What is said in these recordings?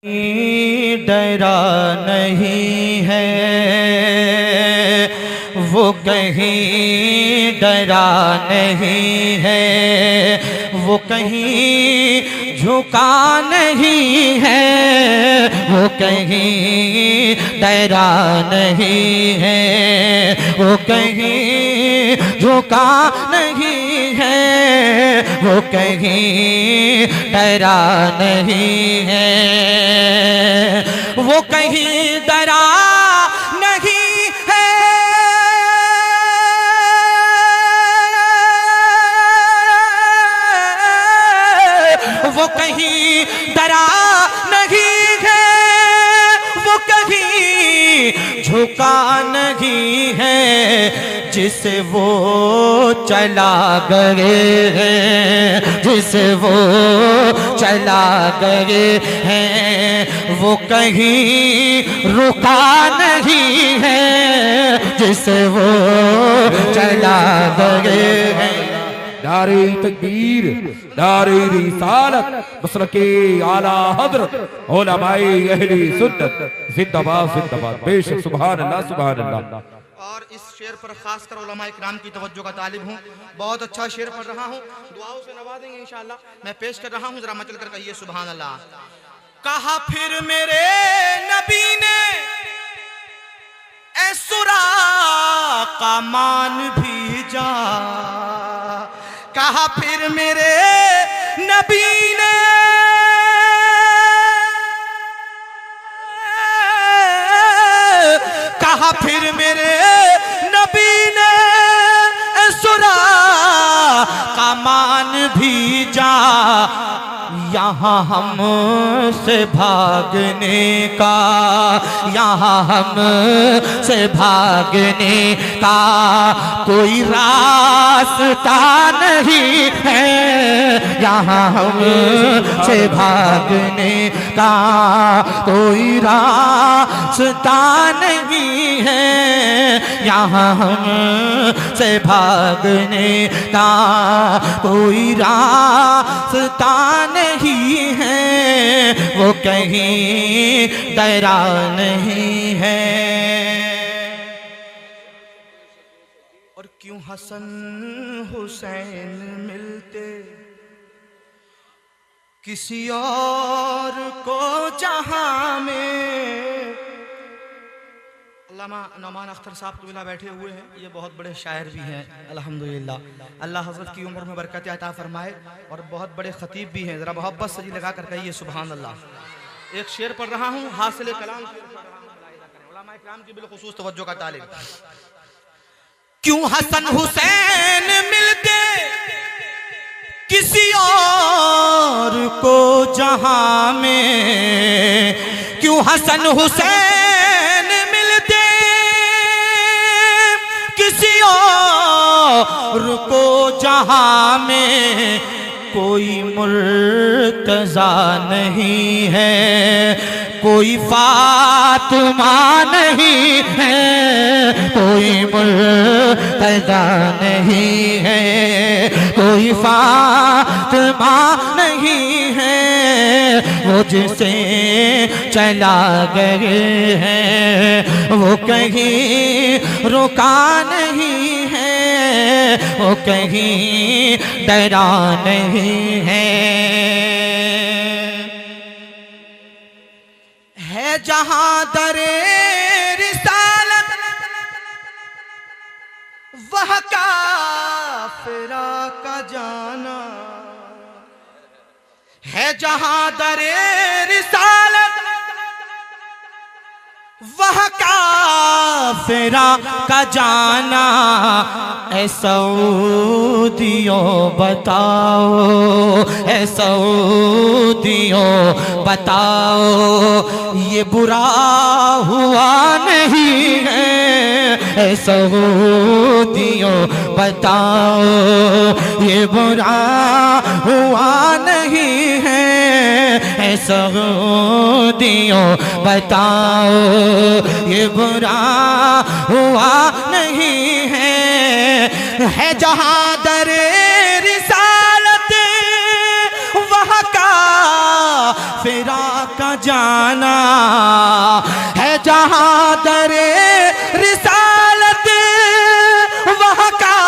डरा नहीं है, वो कहीं डरा नहीं है, वो कहीं झुका नहीं है, वो कहीं डरा नहीं है, वो कहीं झुका नहीं है, वो कहीं डरा नहीं है, वो कहीं डरा नहीं है, वो कहीं डरा नहीं है, वो कहीं झुका नहीं है, जिसे वो चला गए हैं, जिसे वो चला गए हैं, वो कहीं रुका नहीं है, जिसे वो चला गए हैं। नारे तकबीर, नारे रिसालत, मसलके आला हज़रत, उलमाए अहले सुन्नत जिंदाबाद जिंदाबाद। बेशक सुभान अल्लाह सुभान अल्लाह। और इस शेर पर खास कर उलमा इकराम की तवज्जो का तालिब हूँ। बहुत अच्छा शेर पढ़ रहा हूँ, दुआओं से नवाजेंगे इंशाअल्लाह। मैं पेश कर रहा हूँ, जरा मचल कर कहिए सुभान अल्लाह। कहा फिर मेरे नबी ने ऐ सुरा का मान भी जा, कहा फिर मेरे नबी ने कहा फिर मेरे नबी ने सुरा का मान भी जा, यहाँ हम से भागने का, यहाँ हम से भागने का कोई रास्ता नहीं है, यहाँ हम से भागने का कोई रास्ता नहीं है, यहाँ हम से भागने का कोई रास्ता नहीं है, वो कहीं डरा नहीं है। और क्यों हसन हुसैन मिलते किसी और को जहां में। अल्लामा नौमान अख्तर साहब तो बैठे हुए हैं, ये बहुत बड़े शायर भी हैं अल्हम्दुलिल्लाह। अल्लाह हज़रत की उम्र में बरकत अता फरमाए, और बहुत बड़े ख़तीब भी हैं। ज़रा मोहब्बत से जी लगा कर कहिए सुभान अल्लाह। एक शेर पढ़ रहा हूँ, हासिल कलाम उलमा इकराम की बिलखुसूस तवज्जो का तालिब। क्यों हसन हुसैन मिलते किसी और को जहां में, क्यों हसन हुसैन मिलते किसी और को जहां में, कोई मुर्तज़ा नहीं है, कोई फातिमा नहीं है, कोई मुर्तज़ा नहीं है, कोई फातिमा नहीं है, वो जिसे चला गए हैं, वो कहीं रुका नहीं है, वो कहीं डरा नहीं है जहां दरे रिसालत वह काफिरा का जाना है, जहां दरे रिसालत वह काफिरा का जाना। ऐ सऊदियों बताओ, ऐ सऊदियों बताओ, ये बुरा हुआ नहीं है, ऐ सऊदियों बताओ, ये बुरा हुआ नहीं है, ऐ सऊदियों बताओ, ये बुरा हुआ नहीं है जहां दरे रिसालत वहाँ का फिरा का जाना है, जहां दरे रिसालत वहाँ का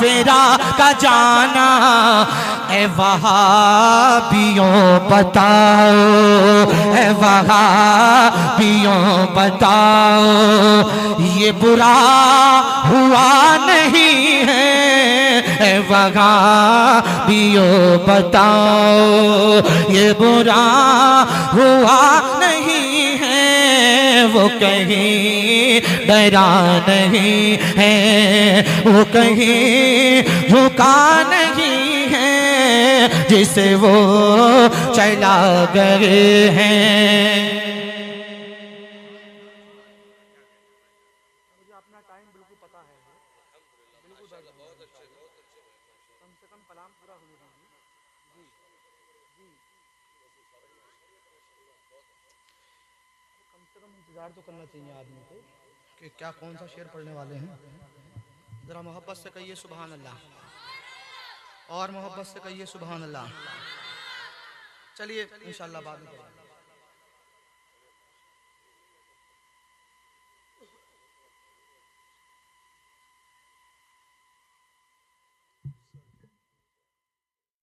फेरा का जाना। ए वहाबियों बताओ, ए वहाबियों बताओ, ये बुरा हुआ नहीं है। ए वहाबियों बताओ, ये बुरा हुआ नहीं है। वो कहीं डरा नहीं है, वो कहीं झुका नहीं है, जिसे वो चला गए हैं। इंतजार तो करना चाहिए आदमी को कि क्या कौन सा शेर पढ़ने वाले हैं। जरा मोहब्बत से कहिए सुभान अल्लाह, और मोहब्बत से कहिए सुभान अल्लाह। चलिए इंशाअल्लाह बाद में